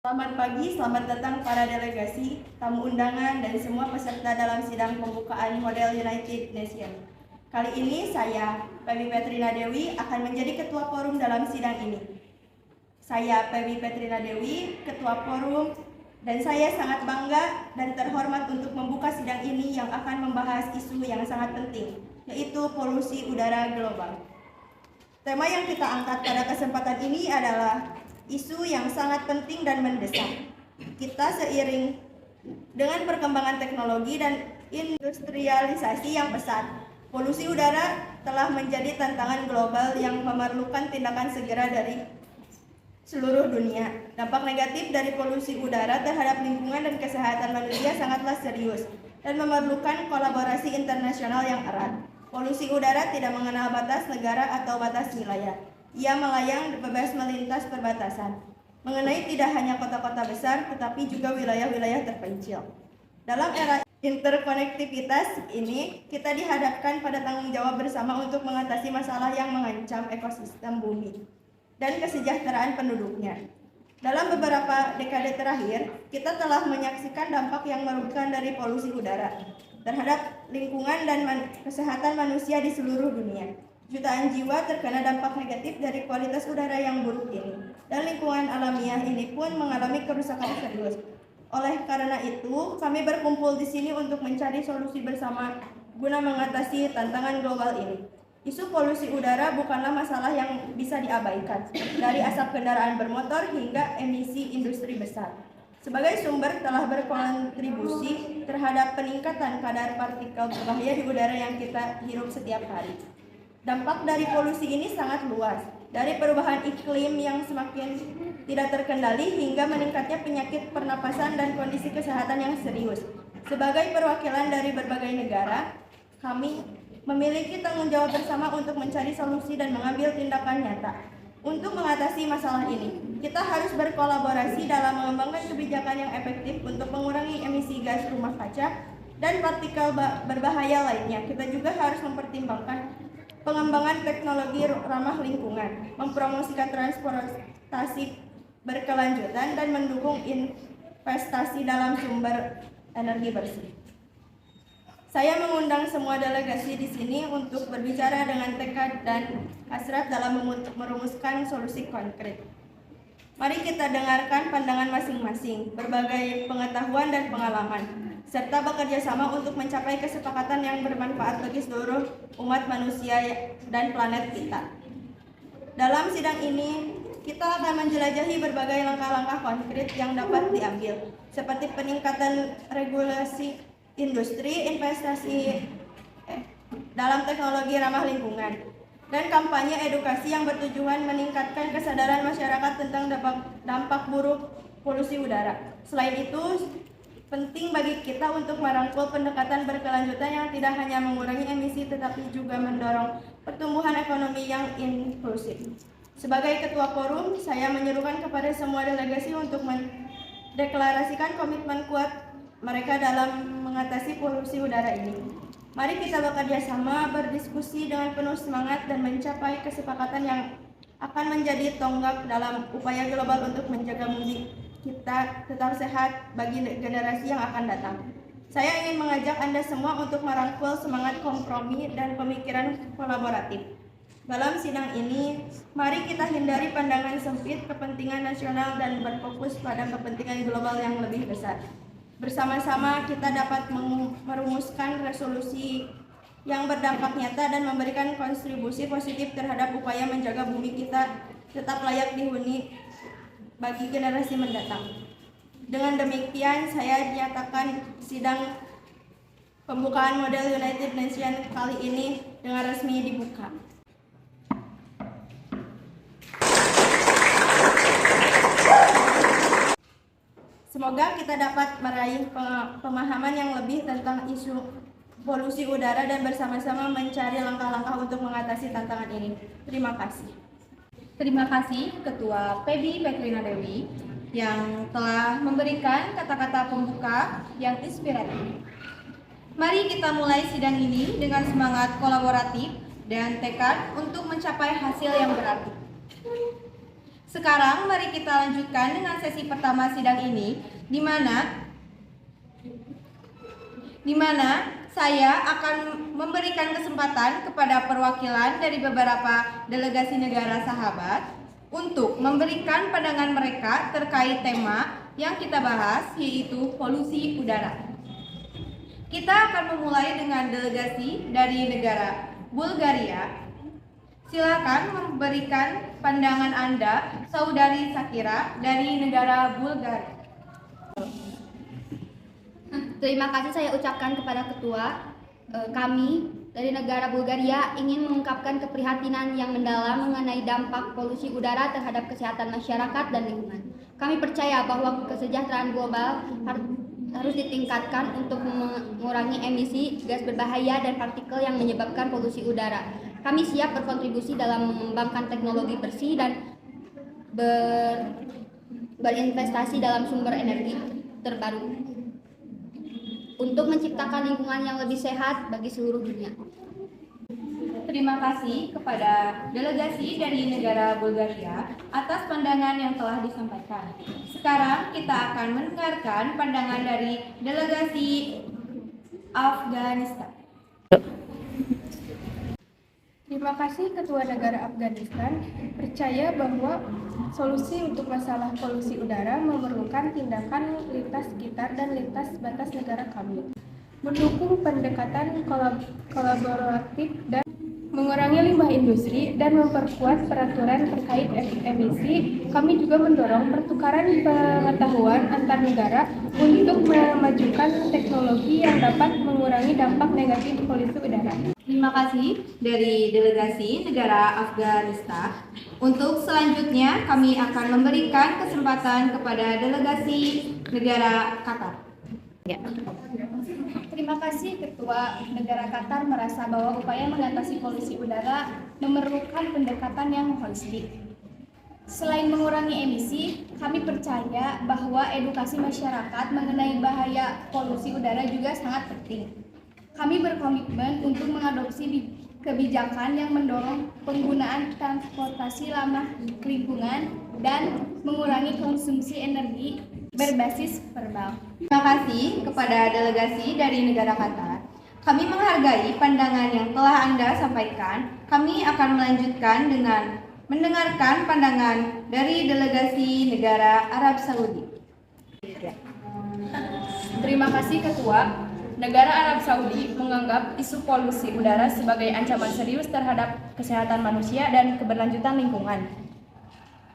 Selamat pagi, selamat datang para delegasi, tamu undangan, dan semua peserta dalam sidang pembukaan Model United Nations. Kali ini saya, Pebi Petrina Dewi, akan menjadi ketua forum dalam sidang ini. Saya, Pebi Petrina Dewi, ketua forum, dan saya sangat bangga dan terhormat untuk membuka sidang ini yang akan membahas isu yang sangat penting, yaitu polusi udara global. Tema yang kita angkat pada kesempatan ini adalah isu yang sangat penting dan mendesak. Kita seiring dengan perkembangan teknologi dan industrialisasi yang pesat, polusi udara telah menjadi tantangan global yang memerlukan tindakan segera dari seluruh dunia. Dampak negatif dari polusi udara terhadap lingkungan dan kesehatan manusia sangatlah serius dan memerlukan kolaborasi internasional yang erat. Polusi udara tidak mengenal batas negara atau batas wilayah. Ia melayang bebas melintas perbatasan, mengenai tidak hanya kota-kota besar, tetapi juga wilayah-wilayah terpencil. Dalam era interkonektivitas ini, kita dihadapkan pada tanggung jawab bersama untuk mengatasi masalah yang mengancam ekosistem bumi dan kesejahteraan penduduknya. Dalam beberapa dekade terakhir, kita telah menyaksikan dampak yang merugikan dari polusi udara terhadap lingkungan dan kesehatan manusia di seluruh dunia. Jutaan jiwa terkena dampak negatif dari kualitas udara yang buruk ini, dan lingkungan alamiah ini pun mengalami kerusakan serius. Oleh karena itu, kami berkumpul di sini untuk mencari solusi bersama guna mengatasi tantangan global ini. Isu polusi udara bukanlah masalah yang bisa diabaikan, dari asap kendaraan bermotor hingga emisi industri besar. Sebagai sumber telah berkontribusi terhadap peningkatan kadar partikel berbahaya di udara yang kita hirup setiap hari. Dampak dari polusi ini sangat luas, dari perubahan iklim yang semakin tidak terkendali hingga meningkatnya penyakit pernapasan dan kondisi kesehatan yang serius. Sebagai perwakilan dari berbagai negara, kami memiliki tanggung jawab bersama untuk mencari solusi dan mengambil tindakan nyata. Untuk mengatasi masalah ini, kita harus berkolaborasi dalam mengembangkan kebijakan yang efektif untuk mengurangi emisi gas rumah kaca dan partikel berbahaya lainnya. Kita juga harus mempertimbangkan pengembangan teknologi ramah lingkungan, mempromosikan transportasi berkelanjutan, dan mendukung investasi dalam sumber energi bersih. Saya mengundang semua delegasi di sini untuk berbicara dengan tekad dan hasrat dalam merumuskan solusi konkret. Mari kita dengarkan pandangan masing-masing, berbagai pengetahuan dan pengalaman, serta bekerja sama untuk mencapai kesepakatan yang bermanfaat bagi seluruh umat manusia dan planet kita. Dalam sidang ini, kita akan menjelajahi berbagai langkah-langkah konkret yang dapat diambil, seperti peningkatan regulasi industri, investasi dalam teknologi ramah lingkungan, dan kampanye edukasi yang bertujuan meningkatkan kesadaran masyarakat tentang dampak buruk polusi udara. Selain itu, penting bagi kita untuk merangkul pendekatan berkelanjutan yang tidak hanya mengurangi emisi tetapi juga mendorong pertumbuhan ekonomi yang inklusif. Sebagai ketua forum, saya menyerukan kepada semua delegasi untuk mendeklarasikan komitmen kuat mereka dalam mengatasi polusi udara ini. Mari kita bekerja sama, berdiskusi dengan penuh semangat, dan mencapai kesepakatan yang akan menjadi tonggak dalam upaya global untuk menjaga bumi kita tetap sehat bagi generasi yang akan datang. Saya ingin mengajak Anda semua untuk merangkul semangat kompromi dan pemikiran kolaboratif. Dalam sidang ini, mari kita hindari pandangan sempit, kepentingan nasional, dan berfokus pada kepentingan global yang lebih besar. Bersama-sama kita dapat merumuskan resolusi yang berdampak nyata dan memberikan kontribusi positif terhadap upaya menjaga bumi kita tetap layak dihuni bagi generasi mendatang. Dengan demikian, saya nyatakan sidang pembukaan Model United Nations kali ini dengan resmi dibuka. Semoga kita dapat meraih pemahaman yang lebih tentang isu polusi udara dan bersama-sama mencari langkah-langkah untuk mengatasi tantangan ini. Terima kasih. Terima kasih Ketua Pebi Petrina Dewi yang telah memberikan kata-kata pembuka yang inspiratif. Mari kita mulai sidang ini dengan semangat kolaboratif dan tekad untuk mencapai hasil yang berarti. Sekarang mari kita lanjutkan dengan sesi pertama sidang ini, di mana saya akan memberikan kesempatan kepada perwakilan dari beberapa delegasi negara sahabat untuk memberikan pandangan mereka terkait tema yang kita bahas, yaitu polusi udara. Kita akan memulai dengan delegasi dari negara Bulgaria. Silakan memberikan pandangan Anda, Saudari Sakira dari negara Bulgaria. Terima kasih saya ucapkan kepada Ketua. Kami dari negara Bulgaria ingin mengungkapkan keprihatinan yang mendalam mengenai dampak polusi udara terhadap kesehatan masyarakat dan lingkungan. Kami percaya bahwa kesejahteraan global harus ditingkatkan untuk mengurangi emisi gas berbahaya dan partikel yang menyebabkan polusi udara. Kami siap berkontribusi dalam mengembangkan teknologi bersih dan berinvestasi dalam sumber energi terbaru untuk menciptakan lingkungan yang lebih sehat bagi seluruh dunia. Terima kasih kepada delegasi dari negara Bulgaria atas pandangan yang telah disampaikan. Sekarang kita akan mendengarkan pandangan dari delegasi Afghanistan. Terima kasih Ketua Negara Afghanistan percaya bahwa solusi untuk masalah polusi udara memerlukan tindakan lintas sekitar dan lintas batas negara kami. Mendukung pendekatan kolaboratif dan mengurangi limbah industri dan memperkuat peraturan terkait emisi. Kami juga mendorong pertukaran pengetahuan antar negara untuk memajukan teknologi yang dapat mengurangi dampak negatif polusi udara. Terima kasih dari delegasi negara Afghanistan. Untuk selanjutnya kami akan memberikan kesempatan kepada delegasi negara Qatar. Terima kasih Ketua. Negara Qatar merasa bahwa upaya mengatasi polusi udara memerlukan pendekatan yang holistik. Selain mengurangi emisi, kami percaya bahwa edukasi masyarakat mengenai bahaya polusi udara juga sangat penting. Kami berkomitmen untuk mengadopsi kebijakan yang mendorong penggunaan transportasi ramah lingkungan dan mengurangi konsumsi energi berbasis verbal. Terima kasih kepada delegasi dari negara Qatar. Kami menghargai pandangan yang telah Anda sampaikan. Kami akan melanjutkan dengan mendengarkan pandangan dari delegasi negara Arab Saudi. Terima kasih Ketua. Negara Arab Saudi menganggap isu polusi udara sebagai ancaman serius terhadap kesehatan manusia dan keberlanjutan lingkungan.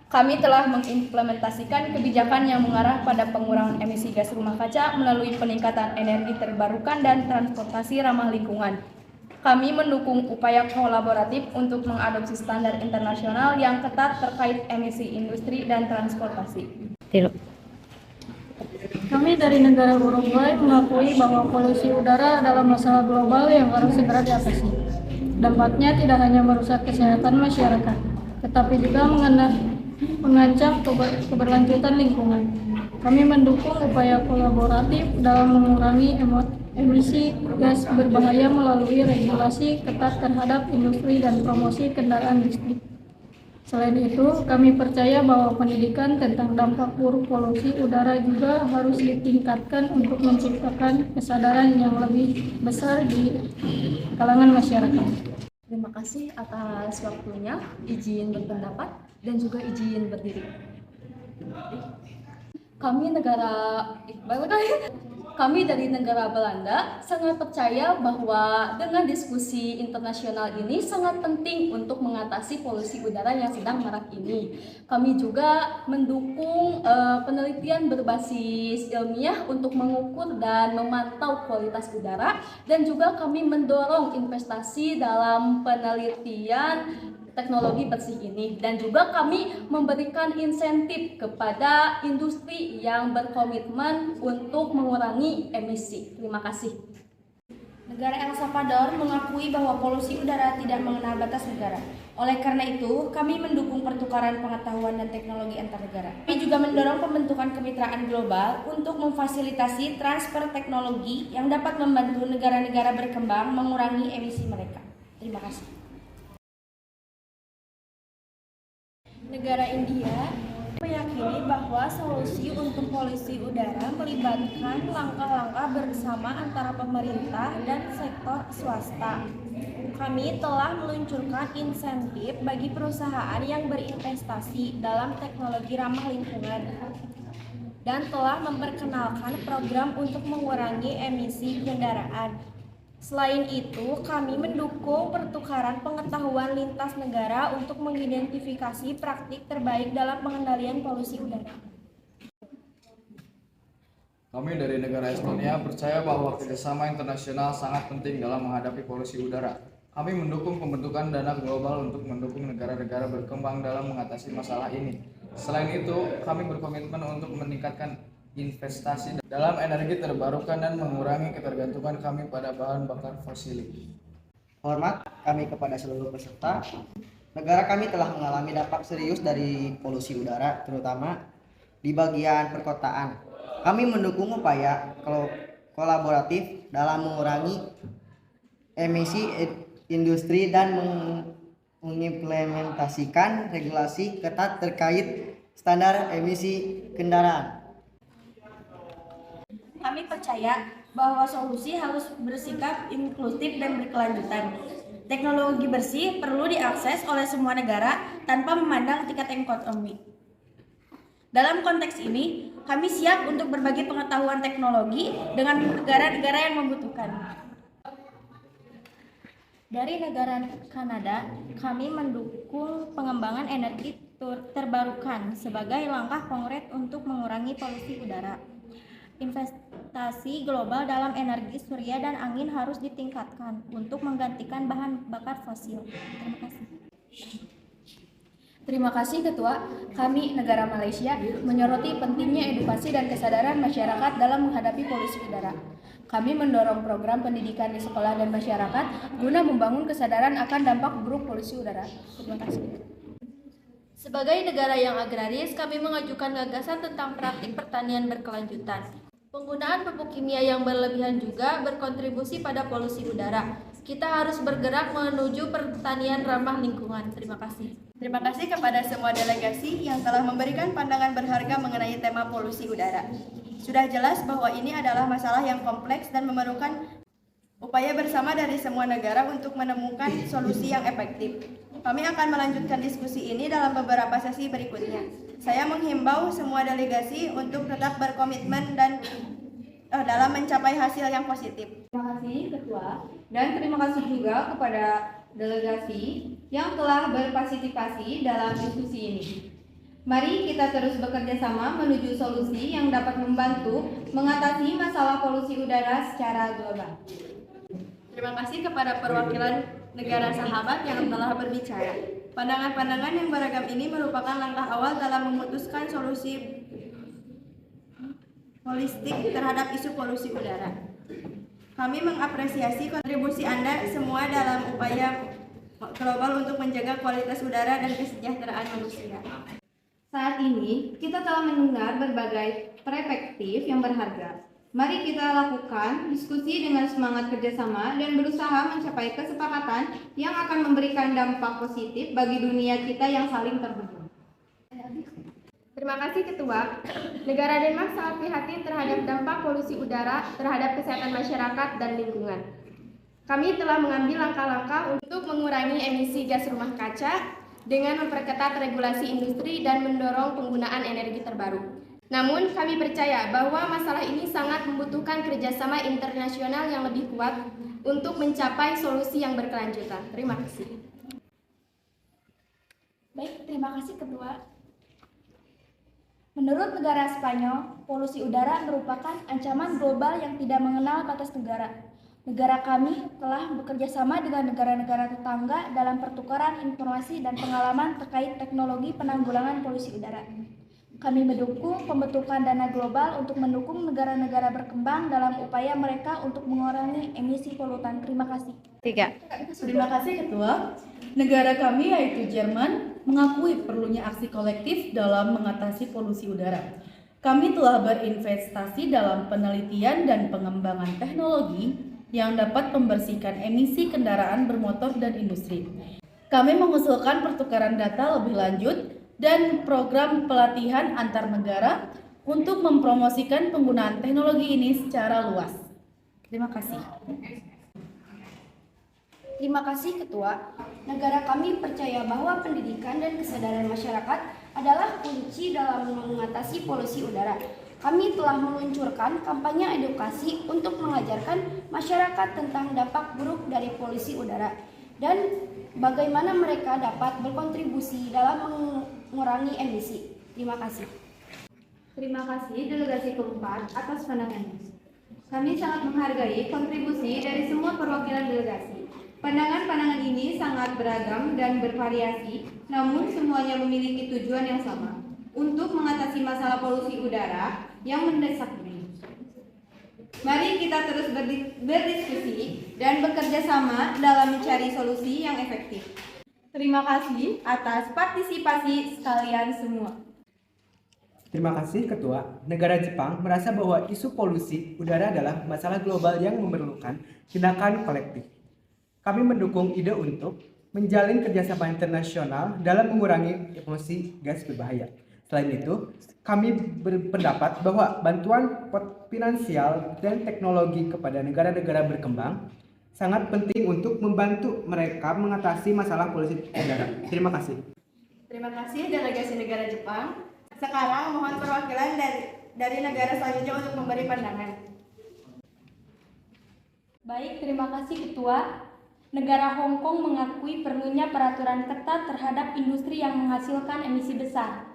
Kami telah mengimplementasikan kebijakan yang mengarah pada pengurangan emisi gas rumah kaca melalui peningkatan energi terbarukan dan transportasi ramah lingkungan. Kami mendukung upaya kolaboratif untuk mengadopsi standar internasional yang ketat terkait emisi industri dan transportasi. Kami dari negara Uruguay mengakui bahwa polusi udara adalah masalah global yang harus segera diatasi. Dampaknya tidak hanya merusak kesehatan masyarakat, tetapi juga mengancam keberlanjutan lingkungan. Kami mendukung upaya kolaboratif dalam mengurangi emisi gas berbahaya melalui regulasi ketat terhadap industri dan promosi kendaraan listrik. Selain itu, kami percaya bahwa pendidikan tentang dampak buruk polusi udara juga harus ditingkatkan untuk menciptakan kesadaran yang lebih besar di kalangan masyarakat. Terima kasih atas waktunya, izin berpendapat, dan juga izin berdiri. Kami dari negara Belanda sangat percaya bahwa dengan diskusi internasional ini sangat penting untuk mengatasi polusi udara yang sedang marak ini. Kami juga mendukung penelitian berbasis ilmiah untuk mengukur dan memantau kualitas udara, dan juga kami mendorong investasi dalam penelitian teknologi bersih ini, dan juga kami memberikan insentif kepada industri yang berkomitmen untuk mengurangi emisi. Terima kasih. Negara El Salvador mengakui bahwa polusi udara tidak mengenal batas negara. Oleh karena itu, kami mendukung pertukaran pengetahuan dan teknologi antar negara. Kami juga mendorong pembentukan kemitraan global untuk memfasilitasi transfer teknologi yang dapat membantu negara-negara berkembang mengurangi emisi mereka. Terima kasih. Negara India meyakini bahwa solusi untuk polusi udara melibatkan langkah-langkah bersama antara pemerintah dan sektor swasta. Kami telah meluncurkan insentif bagi perusahaan yang berinvestasi dalam teknologi ramah lingkungan dan telah memperkenalkan program untuk mengurangi emisi kendaraan. Selain itu, kami mendukung pertukaran pengetahuan lintas negara untuk mengidentifikasi praktik terbaik dalam pengendalian polusi udara. Kami dari negara Estonia percaya bahwa kerjasama internasional sangat penting dalam menghadapi polusi udara. Kami mendukung pembentukan dana global untuk mendukung negara-negara berkembang dalam mengatasi masalah ini. Selain itu, kami berkomitmen untuk meningkatkan investasi dalam energi terbarukan dan mengurangi ketergantungan kami pada bahan bakar fosil. Hormat kami kepada seluruh peserta. Negara kami telah mengalami dampak serius dari polusi udara, terutama di bagian perkotaan. Kami mendukung upaya kolaboratif dalam mengurangi emisi industri dan mengimplementasikan regulasi ketat terkait standar emisi kendaraan. Kami percaya bahwa solusi harus bersikap inklusif dan berkelanjutan. Teknologi bersih perlu diakses oleh semua negara tanpa memandang tingkat ekonomi. Dalam konteks ini, kami siap untuk berbagi pengetahuan teknologi dengan negara-negara yang membutuhkan. Dari negara Kanada, kami mendukung pengembangan energi terbarukan sebagai langkah konkret untuk mengurangi polusi udara. Investasi global dalam energi surya dan angin harus ditingkatkan untuk menggantikan bahan bakar fosil. Terima kasih. Terima kasih Ketua. Kami, negara Malaysia, menyoroti pentingnya edukasi dan kesadaran masyarakat dalam menghadapi polusi udara. Kami mendorong program pendidikan di sekolah dan masyarakat guna membangun kesadaran akan dampak buruk polusi udara. Terima kasih. Sebagai negara yang agraris, kami mengajukan gagasan tentang praktik pertanian berkelanjutan. Penggunaan pupuk kimia yang berlebihan juga berkontribusi pada polusi udara. Kita harus bergerak menuju pertanian ramah lingkungan. Terima kasih. Terima kasih kepada semua delegasi yang telah memberikan pandangan berharga mengenai tema polusi udara. Sudah jelas bahwa ini adalah masalah yang kompleks dan memerlukan upaya bersama dari semua negara untuk menemukan solusi yang efektif. Kami akan melanjutkan diskusi ini dalam beberapa sesi berikutnya. Saya menghimbau semua delegasi untuk tetap berkomitmen dan dalam mencapai hasil yang positif. Terima kasih Ketua, dan terima kasih juga kepada delegasi yang telah berpartisipasi dalam diskusi ini. Mari kita terus bekerja sama menuju solusi yang dapat membantu mengatasi masalah polusi udara secara global. Terima kasih kepada perwakilan negara sahabat yang telah berbicara. Pandangan-pandangan yang beragam ini merupakan langkah awal dalam memutuskan solusi holistik terhadap isu polusi udara. Kami mengapresiasi kontribusi Anda semua dalam upaya global untuk menjaga kualitas udara dan kesejahteraan manusia. Saat ini, kita telah mendengar berbagai perspektif yang berharga. Mari kita lakukan diskusi dengan semangat kerjasama dan berusaha mencapai kesepakatan yang akan memberikan dampak positif bagi dunia kita yang saling terhubung. Terima kasih Ketua. Negara Denmark sangat prihatin terhadap dampak polusi udara terhadap kesehatan masyarakat dan lingkungan. Kami telah mengambil langkah-langkah untuk mengurangi emisi gas rumah kaca dengan memperketat regulasi industri dan mendorong penggunaan energi terbaru. Namun, kami percaya bahwa masalah ini sangat membutuhkan kerjasama internasional yang lebih kuat untuk mencapai solusi yang berkelanjutan. Terima kasih. Baik, terima kasih Ketua. Menurut negara Spanyol, polusi udara merupakan ancaman global yang tidak mengenal batas negara. Negara kami telah bekerja sama dengan negara-negara tetangga dalam pertukaran informasi dan pengalaman terkait teknologi penanggulangan polusi udara. Kami mendukung pembentukan dana global untuk mendukung negara-negara berkembang dalam upaya mereka untuk mengurangi emisi polutan. Terima kasih. Terima kasih Ketua. Negara kami yaitu Jerman mengakui perlunya aksi kolektif dalam mengatasi polusi udara. Kami telah berinvestasi dalam penelitian dan pengembangan teknologi yang dapat membersihkan emisi kendaraan bermotor dan industri. Kami mengusulkan pertukaran data lebih lanjut dan program pelatihan antar negara untuk mempromosikan penggunaan teknologi ini secara luas. Terima kasih. Terima kasih Ketua. Negara kami percaya bahwa pendidikan dan kesadaran masyarakat adalah kunci dalam mengatasi polusi udara. Kami telah meluncurkan kampanye edukasi untuk mengajarkan masyarakat tentang dampak buruk dari polusi udara dan bagaimana mereka dapat berkontribusi dalam mengurangi emisi. Terima kasih. Terima kasih delegasi keempat atas pandangannya. Kami sangat menghargai kontribusi dari semua perwakilan delegasi. Pandangan-pandangan ini sangat beragam dan bervariasi, namun semuanya memiliki tujuan yang sama, untuk mengatasi masalah polusi udara yang mendesak ini. Mari kita terus berdiskusi dan bekerja sama dalam mencari solusi yang efektif. Terima kasih atas partisipasi sekalian semua. Terima kasih Ketua. Negara Jepang merasa bahwa isu polusi udara adalah masalah global yang memerlukan tindakan kolektif. Kami mendukung ide untuk menjalin kerjasama internasional dalam mengurangi emisi gas berbahaya. Selain itu, kami berpendapat bahwa bantuan finansial dan teknologi kepada negara-negara berkembang sangat penting untuk membantu mereka mengatasi masalah polusi udara. Terima kasih. Terima kasih delegasi negara Jepang. Sekarang mohon perwakilan dari negara selanjutnya untuk memberi pandangan. Baik, terima kasih Ketua. Negara Hong Kong mengakui perlunya peraturan ketat terhadap industri yang menghasilkan emisi besar.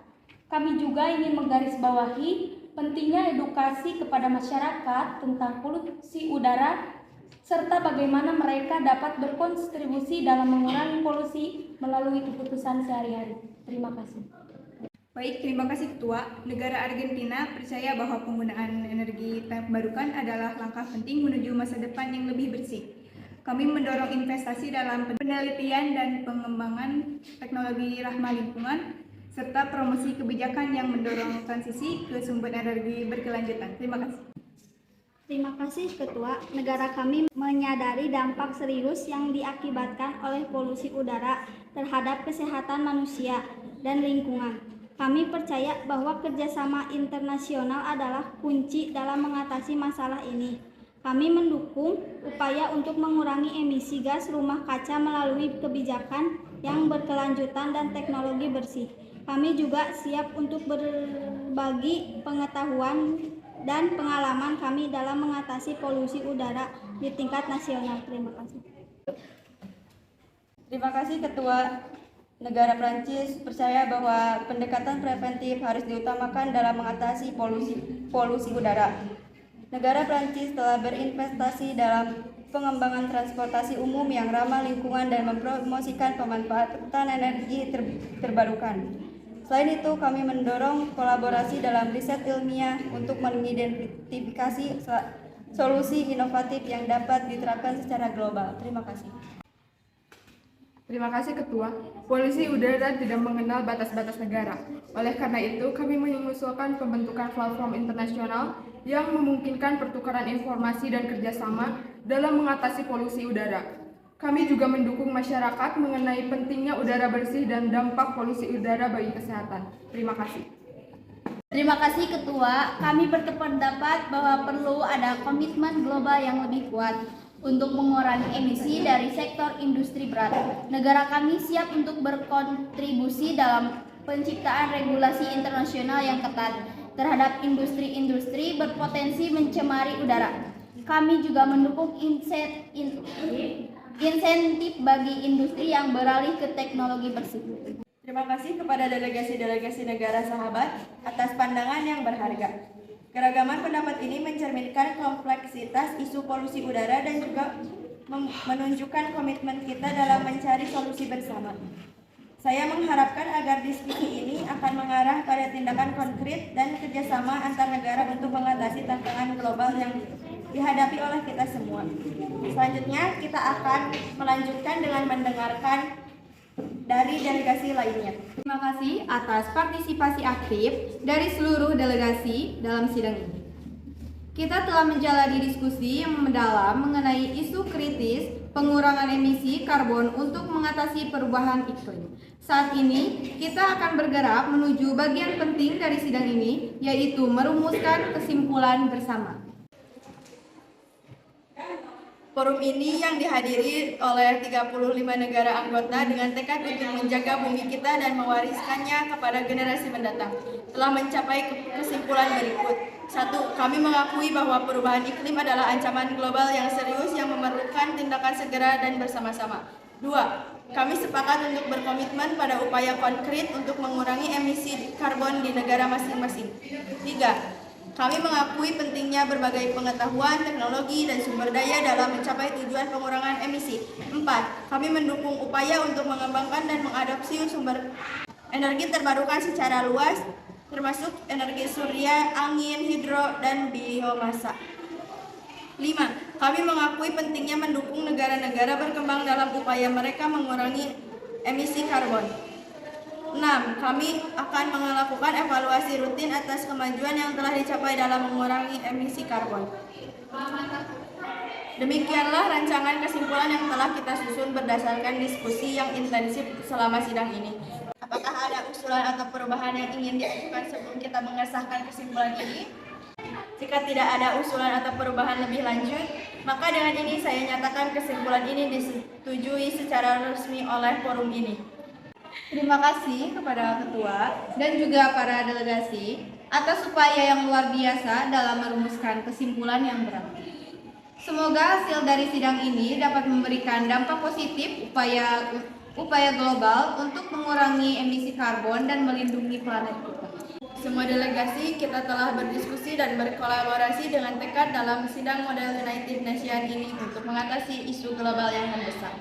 Kami juga ingin menggarisbawahi pentingnya edukasi kepada masyarakat tentang polusi udara serta bagaimana mereka dapat berkontribusi dalam mengurangi polusi melalui keputusan sehari-hari. Terima kasih. Baik, terima kasih Ketua. Negara Argentina percaya bahwa penggunaan energi terbarukan adalah langkah penting menuju masa depan yang lebih bersih. Kami mendorong investasi dalam penelitian dan pengembangan teknologi ramah lingkungan, serta promosi kebijakan yang mendorong transisi ke sumber energi berkelanjutan. Terima kasih. Terima kasih Ketua. Negara kami menyadari dampak serius yang diakibatkan oleh polusi udara terhadap kesehatan manusia dan lingkungan. Kami percaya bahwa kerjasama internasional adalah kunci dalam mengatasi masalah ini. Kami mendukung upaya untuk mengurangi emisi gas rumah kaca melalui kebijakan yang berkelanjutan dan teknologi bersih. Kami juga siap untuk berbagi pengetahuan dan pengalaman kami dalam mengatasi polusi udara di tingkat nasional. Terima kasih. Terima kasih Ketua. Negara Prancis percaya bahwa pendekatan preventif harus diutamakan dalam mengatasi polusi udara. Negara Prancis telah berinvestasi dalam pengembangan transportasi umum yang ramah lingkungan dan mempromosikan pemanfaatan energi terbarukan. Selain itu, kami mendorong kolaborasi dalam riset ilmiah untuk mengidentifikasi solusi inovatif yang dapat diterapkan secara global. Terima kasih. Terima kasih Ketua. Polusi udara tidak mengenal batas-batas negara. Oleh karena itu, kami mengusulkan pembentukan platform internasional yang memungkinkan pertukaran informasi dan kerjasama dalam mengatasi polusi udara. Kami juga mendukung masyarakat mengenai pentingnya udara bersih dan dampak polusi udara bagi kesehatan. Terima kasih. Terima kasih Ketua. Kami berpendapat bahwa perlu ada komitmen global yang lebih kuat untuk mengurangi emisi dari sektor industri berat. Negara kami siap untuk berkontribusi dalam penciptaan regulasi internasional yang ketat terhadap industri-industri berpotensi mencemari udara. Kami juga mendukung insentif bagi industri yang beralih ke teknologi bersih. Terima kasih kepada delegasi-delegasi negara sahabat atas pandangan yang berharga. Keragaman pendapat ini mencerminkan kompleksitas isu polusi udara dan juga menunjukkan komitmen kita dalam mencari solusi bersama. Saya mengharapkan agar diskusi ini akan mengarah pada tindakan konkret dan kerjasama antar negara untuk mengatasi tantangan global yang dihadapi oleh kita semua. Selanjutnya, kita akan melanjutkan dengan mendengarkan dari delegasi lainnya. Terima kasih atas partisipasi aktif dari seluruh delegasi dalam sidang ini. Kita telah menjalani diskusi yang mendalam mengenai isu kritis pengurangan emisi karbon untuk mengatasi perubahan iklim. Saat ini, kita akan bergerak menuju bagian penting dari sidang ini, yaitu merumuskan kesimpulan bersama. Forum ini yang dihadiri oleh 35 negara anggota dengan tekad untuk menjaga bumi kita dan mewariskannya kepada generasi mendatang telah mencapai kesimpulan berikut. 1. Kami mengakui bahwa perubahan iklim adalah ancaman global yang serius yang memerlukan tindakan segera dan bersama-sama. 2. Kami sepakat untuk berkomitmen pada upaya konkret untuk mengurangi emisi karbon di negara masing-masing. 3. Kami mengakui pentingnya berbagai pengetahuan, teknologi, dan sumber daya dalam mencapai tujuan pengurangan emisi. 4. Kami mendukung upaya untuk mengembangkan dan mengadopsi sumber energi terbarukan secara luas, termasuk energi surya, angin, hidro, dan biomasa. 5. Kami mengakui pentingnya mendukung negara-negara berkembang dalam upaya mereka mengurangi emisi karbon. 6. Kami akan melakukan evaluasi rutin atas kemajuan yang telah dicapai dalam mengurangi emisi karbon. Demikianlah rancangan kesimpulan yang telah kita susun berdasarkan diskusi yang intensif selama sidang ini. Apakah ada usulan atau perubahan yang ingin diajukan sebelum kita mengesahkan kesimpulan ini? Jika tidak ada usulan atau perubahan lebih lanjut, maka dengan ini saya nyatakan kesimpulan ini disetujui secara resmi oleh forum ini. Terima kasih kepada Ketua dan juga para delegasi atas upaya yang luar biasa dalam merumuskan kesimpulan yang berarti. Semoga hasil dari sidang ini dapat memberikan dampak positif upaya global untuk mengurangi emisi karbon dan melindungi planet kita. Semua delegasi kita telah berdiskusi dan berkolaborasi dengan tekad dalam sidang model United Nations ini untuk mengatasi isu global yang mendesak,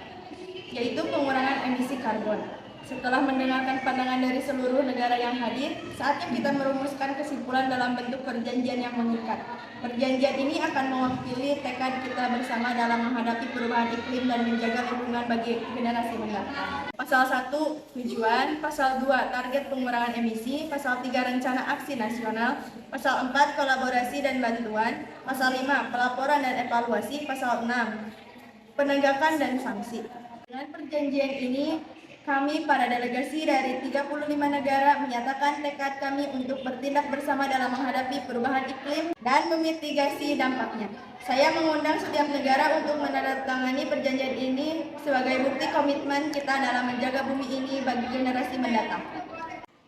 yaitu pengurangan emisi karbon. Setelah mendengarkan pandangan dari seluruh negara yang hadir, saatnya kita merumuskan kesimpulan dalam bentuk perjanjian yang mengikat. Perjanjian ini akan mewakili tekad kita bersama dalam menghadapi perubahan iklim dan menjaga lingkungan bagi generasi mendatang. Pasal 1, tujuan. Pasal 2, target pengurangan emisi. Pasal 3, rencana aksi nasional. Pasal 4, kolaborasi dan bantuan. Pasal 5, pelaporan dan evaluasi. Pasal 6, penegakan dan sanksi. Dengan perjanjian ini, kami, para delegasi dari 35 negara, menyatakan tekad kami untuk bertindak bersama dalam menghadapi perubahan iklim dan memitigasi dampaknya. Saya mengundang setiap negara untuk menandatangani perjanjian ini sebagai bukti komitmen kita dalam menjaga bumi ini bagi generasi mendatang.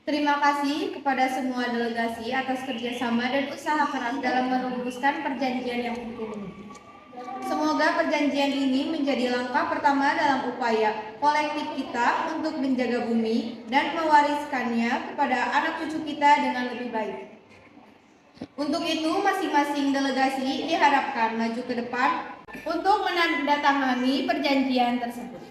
Terima kasih kepada semua delegasi atas kerjasama dan usaha keras dalam merumuskan perjanjian yang penting ini. Semoga perjanjian ini menjadi langkah pertama dalam upaya kolektif kita untuk menjaga bumi dan mewariskannya kepada anak cucu kita dengan lebih baik. Untuk itu, masing-masing delegasi diharapkan maju ke depan untuk menandatangani perjanjian tersebut.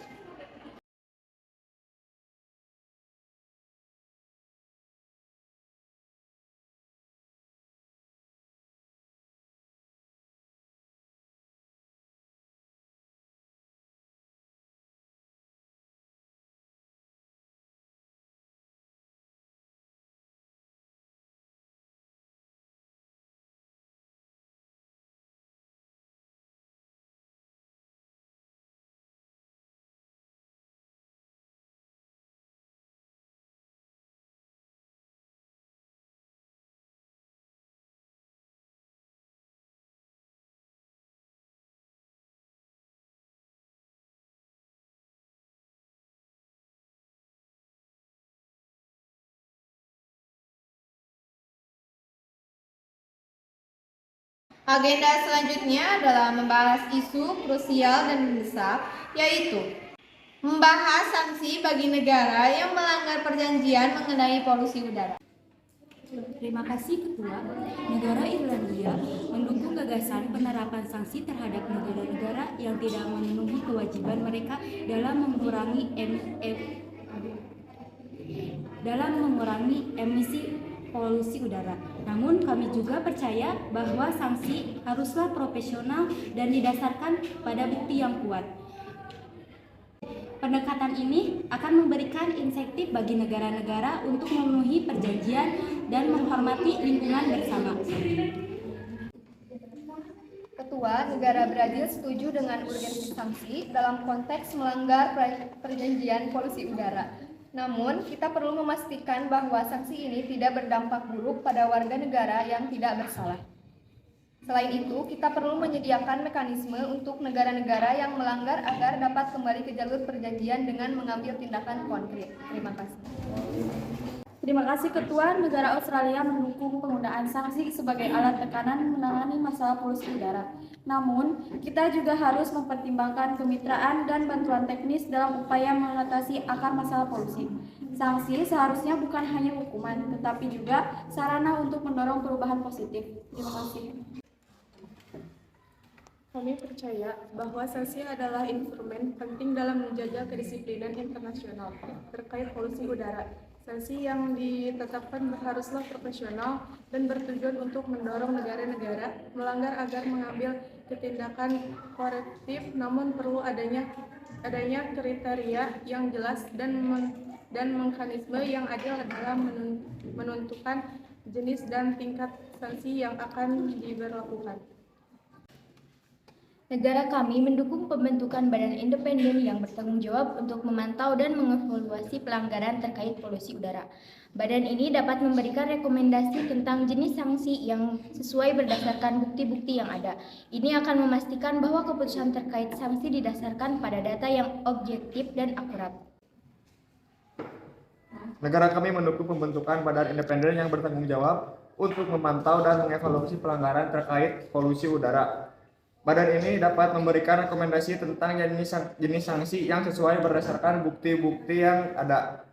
Agenda selanjutnya adalah membahas isu krusial dan mendesak, yaitu membahas sanksi bagi negara yang melanggar perjanjian mengenai polusi udara. Terima kasih Ketua. Negara Irlandia mendukung gagasan penerapan sanksi terhadap negara-negara yang tidak memenuhi kewajiban mereka dalam mengurangi emisi polusi udara. Namun kami juga percaya bahwa sanksi haruslah profesional dan didasarkan pada bukti yang kuat. Pendekatan ini akan memberikan insentif bagi negara-negara untuk memenuhi perjanjian dan menghormati lingkungan bersama. Ketua, negara Brazil setuju dengan urgensi sanksi dalam konteks melanggar perjanjian polusi udara. Namun, kita perlu memastikan bahwa sanksi ini tidak berdampak buruk pada warga negara yang tidak bersalah. Selain itu, kita perlu menyediakan mekanisme untuk negara-negara yang melanggar agar dapat kembali ke jalur perjanjian dengan mengambil tindakan konkret. Terima kasih. Terima kasih Ketua. Negara Australia mendukung penggunaan sanksi sebagai alat tekanan menangani masalah polusi udara. Namun, kita juga harus mempertimbangkan kemitraan dan bantuan teknis dalam upaya mengatasi akar masalah polusi. Sanksi seharusnya bukan hanya hukuman, tetapi juga sarana untuk mendorong perubahan positif. Terima kasih. Kami percaya bahwa sanksi adalah instrumen penting dalam menjaga kedisiplinan internasional terkait polusi udara. Sanksi yang ditetapkan haruslah proporsional dan bertujuan untuk mendorong negara-negara melanggar agar mengambil tindakan korektif, namun perlu adanya kriteria yang jelas dan mekanisme yang adil dalam menentukan jenis dan tingkat sanksi yang akan diberlakukan. Negara kami mendukung pembentukan badan independen yang bertanggung jawab untuk memantau dan mengevaluasi pelanggaran terkait polusi udara. Badan ini dapat memberikan rekomendasi tentang jenis sanksi yang sesuai berdasarkan bukti-bukti yang ada. Ini akan memastikan bahwa keputusan terkait sanksi didasarkan pada data yang objektif dan akurat. Negara kami mendukung pembentukan badan independen yang bertanggung jawab untuk memantau dan mengevaluasi pelanggaran terkait polusi udara. Badan ini dapat memberikan rekomendasi tentang jenis sanksi yang sesuai berdasarkan bukti-bukti yang ada.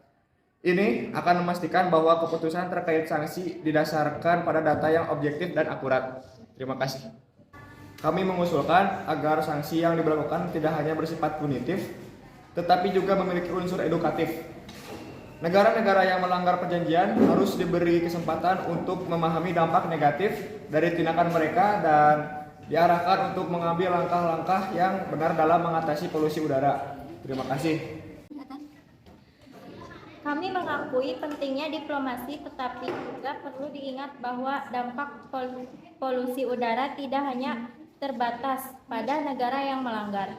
Ini akan memastikan bahwa keputusan terkait sanksi didasarkan pada data yang objektif dan akurat. Terima kasih. Kami mengusulkan agar sanksi yang diberlakukan tidak hanya bersifat punitif, tetapi juga memiliki unsur edukatif. Negara-negara yang melanggar perjanjian harus diberi kesempatan untuk memahami dampak negatif dari tindakan mereka dan diarahkan untuk mengambil langkah-langkah yang benar dalam mengatasi polusi udara. Terima kasih. Kami mengakui pentingnya diplomasi, tetapi juga perlu diingat bahwa dampak polusi udara tidak hanya terbatas pada negara yang melanggar.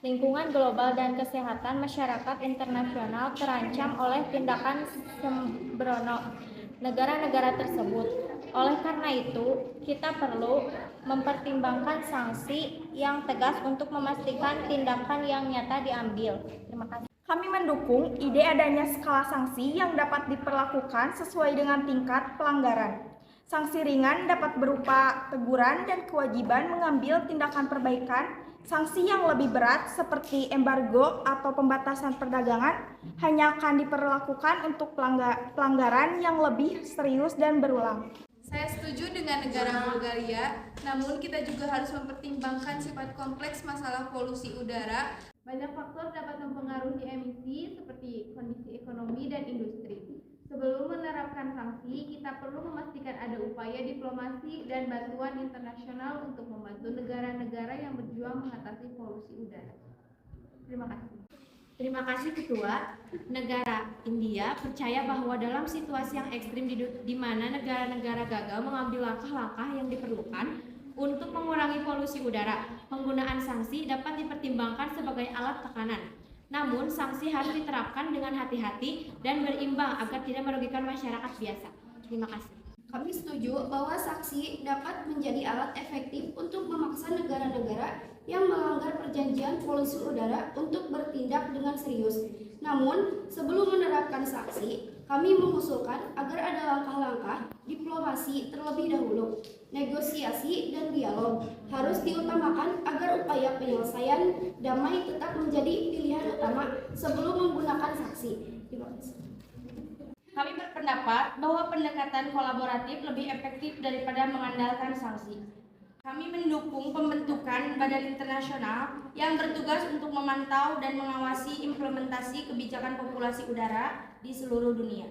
Lingkungan global dan kesehatan masyarakat internasional terancam oleh tindakan sembrono negara-negara tersebut. Oleh karena itu, kita perlu mempertimbangkan sanksi yang tegas untuk memastikan tindakan yang nyata diambil. Terima kasih. Kami mendukung ide adanya skala sanksi yang dapat diperlakukan sesuai dengan tingkat pelanggaran. Sanksi ringan dapat berupa teguran dan kewajiban mengambil tindakan perbaikan. Sanksi yang lebih berat seperti embargo atau pembatasan perdagangan hanya akan diperlakukan untuk pelanggaran yang lebih serius dan berulang. Saya setuju dengan negara Bulgaria, namun kita juga harus mempertimbangkan sifat kompleks masalah polusi udara. Banyak faktor dapat mempengaruhi emisi seperti kondisi ekonomi dan industri. Sebelum menerapkan sanksi, kita perlu memastikan ada upaya diplomasi dan bantuan internasional untuk membantu negara-negara yang berjuang mengatasi polusi udara. Terima kasih. Terima kasih Ketua. Negara India percaya bahwa dalam situasi yang ekstrim di mana negara-negara gagal mengambil langkah-langkah yang diperlukan untuk mengurangi polusi udara, penggunaan sanksi dapat dipertimbangkan sebagai alat tekanan. Namun, sanksi harus diterapkan dengan hati-hati dan berimbang agar tidak merugikan masyarakat biasa. Terima kasih. Kami setuju bahwa sanksi dapat menjadi alat efektif untuk memaksa negara-negara yang melanggar perjanjian polusi udara untuk bertindak dengan serius. Namun, sebelum menerapkan sanksi, kami mengusulkan agar ada langkah-langkah diplomasi terlebih dahulu. Negosiasi dan dialog harus diutamakan agar upaya penyelesaian damai tetap menjadi pilihan utama sebelum menggunakan sanksi. Terima kasih. Kami berpendapat bahwa pendekatan kolaboratif lebih efektif daripada mengandalkan sanksi. Kami mendukung pembentukan badan internasional yang bertugas untuk memantau dan mengawasi implementasi kebijakan populasi udara di seluruh dunia.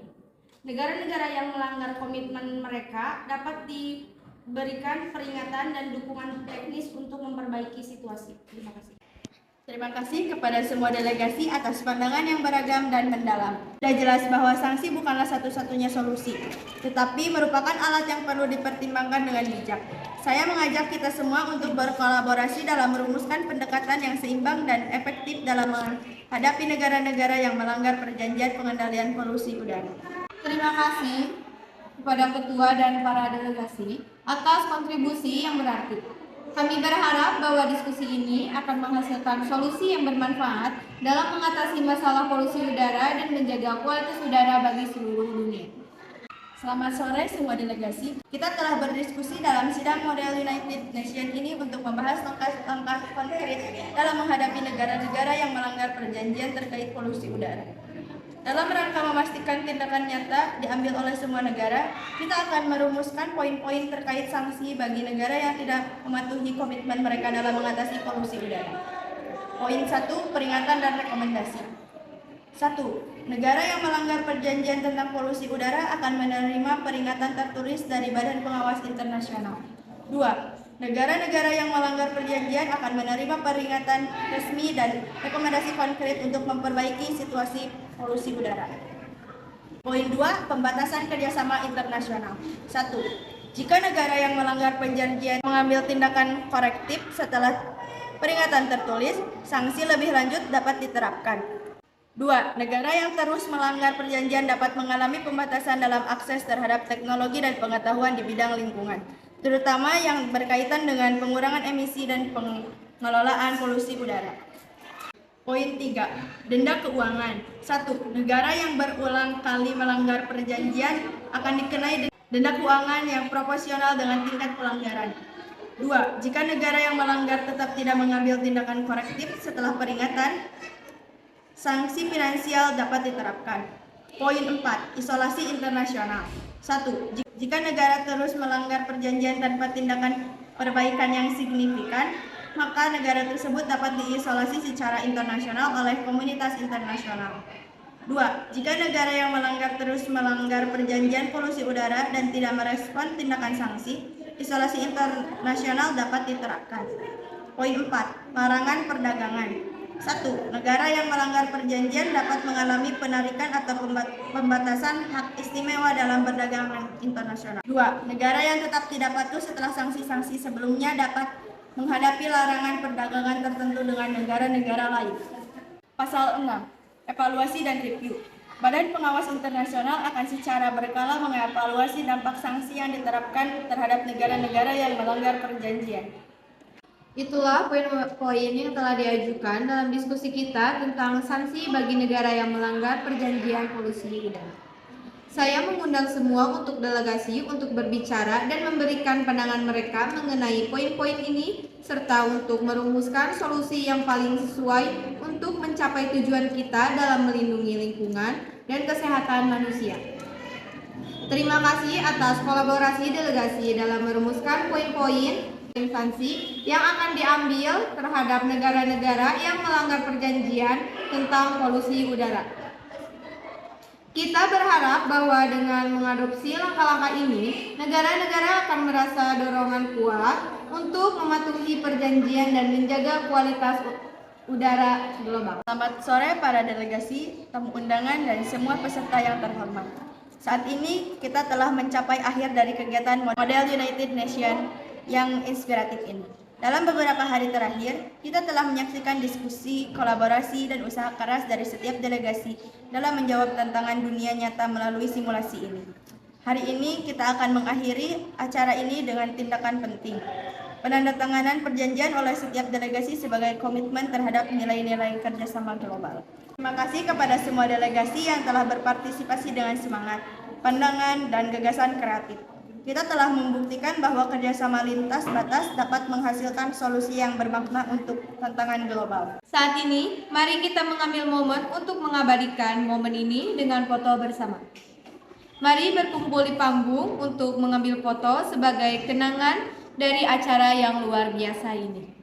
Negara-negara yang melanggar komitmen mereka dapat diberikan peringatan dan dukungan teknis untuk memperbaiki situasi. Terima kasih. Terima kasih kepada semua delegasi atas pandangan yang beragam dan mendalam. Sudah jelas bahwa sanksi bukanlah satu-satunya solusi, tetapi merupakan alat yang perlu dipertimbangkan dengan bijak. Saya mengajak kita semua untuk berkolaborasi dalam merumuskan pendekatan yang seimbang dan efektif dalam menghadapi negara-negara yang melanggar perjanjian pengendalian polusi udara. Terima kasih kepada ketua dan para delegasi atas kontribusi yang berarti. Kami berharap bahwa diskusi ini akan menghasilkan solusi yang bermanfaat dalam mengatasi masalah polusi udara dan menjaga kualitas udara bagi seluruh dunia. Selamat sore semua delegasi. Kita telah berdiskusi dalam sidang model United Nations ini untuk membahas langkah-langkah konkret dalam menghadapi negara-negara yang melanggar perjanjian terkait polusi udara. Dalam rangka memastikan tindakan nyata diambil oleh semua negara, kita akan merumuskan poin-poin terkait sanksi bagi negara yang tidak mematuhi komitmen mereka dalam mengatasi polusi udara. Poin 1, peringatan dan rekomendasi. 1. Negara yang melanggar perjanjian tentang polusi udara akan menerima peringatan tertulis dari Badan Pengawas Internasional. 2. Negara-negara yang melanggar perjanjian akan menerima peringatan resmi dan rekomendasi konkret untuk memperbaiki situasi polusi udara. Poin 2, pembatasan kerjasama internasional. 1. Jika negara yang melanggar perjanjian mengambil tindakan korektif setelah peringatan tertulis, sanksi lebih lanjut dapat diterapkan. 2. Negara yang terus melanggar perjanjian dapat mengalami pembatasan dalam akses terhadap teknologi dan pengetahuan di bidang lingkungan, terutama yang berkaitan dengan pengurangan emisi dan pengelolaan polusi udara. Poin 3. Denda keuangan. 1. Negara yang berulang kali melanggar perjanjian akan dikenai denda keuangan yang proporsional dengan tingkat pelanggaran. 2. Jika negara yang melanggar tetap tidak mengambil tindakan korektif setelah peringatan, sanksi finansial dapat diterapkan. Poin 4. Isolasi internasional. 1. Jika negara terus melanggar perjanjian tanpa tindakan perbaikan yang signifikan, maka negara tersebut dapat diisolasi secara internasional oleh komunitas internasional. 2. Jika negara yang terus melanggar perjanjian polusi udara dan tidak merespon tindakan sanksi, isolasi internasional dapat diterapkan. Poin 4. Larangan perdagangan. 1. Negara yang melanggar perjanjian dapat mengalami penarikan atau pembatasan hak istimewa dalam perdagangan internasional. 2. Negara yang tetap tidak patuh setelah sanksi-sanksi sebelumnya dapat menghadapi larangan perdagangan tertentu dengan negara-negara lain. Pasal 6. Evaluasi dan review. Badan Pengawas Internasional akan secara berkala mengevaluasi dampak sanksi yang diterapkan terhadap negara-negara yang melanggar perjanjian. Itulah poin-poin yang telah diajukan dalam diskusi kita tentang sanksi bagi negara yang melanggar perjanjian polusi udara. Saya mengundang semua untuk delegasi untuk berbicara dan memberikan pandangan mereka mengenai poin-poin ini serta untuk merumuskan solusi yang paling sesuai untuk mencapai tujuan kita dalam melindungi lingkungan dan kesehatan manusia. Terima kasih atas kolaborasi delegasi dalam merumuskan poin-poin sanksi yang akan diambil terhadap negara-negara yang melanggar perjanjian tentang polusi udara. Kita berharap bahwa dengan mengadopsi langkah-langkah ini, negara-negara akan merasa dorongan kuat untuk mematuhi perjanjian dan menjaga kualitas udara global. Selamat sore para delegasi, tamu undangan, dan semua peserta yang terhormat. Saat ini kita telah mencapai akhir dari kegiatan model United Nations yang inspiratif ini. Dalam beberapa hari terakhir, kita telah menyaksikan diskusi, kolaborasi, dan usaha keras dari setiap delegasi dalam menjawab tantangan dunia nyata melalui simulasi ini. Hari ini kita akan mengakhiri acara ini dengan tindakan penting, penandatanganan perjanjian oleh setiap delegasi sebagai komitmen terhadap nilai-nilai kerjasama global. Terima kasih kepada semua delegasi yang telah berpartisipasi dengan semangat, pandangan, dan gagasan kreatif. Kita telah membuktikan bahwa kerjasama lintas batas dapat menghasilkan solusi yang bermakna untuk tantangan global. Saat ini, mari kita mengambil momen untuk mengabadikan momen ini dengan foto bersama. Mari berkumpul di panggung untuk mengambil foto sebagai kenangan dari acara yang luar biasa ini.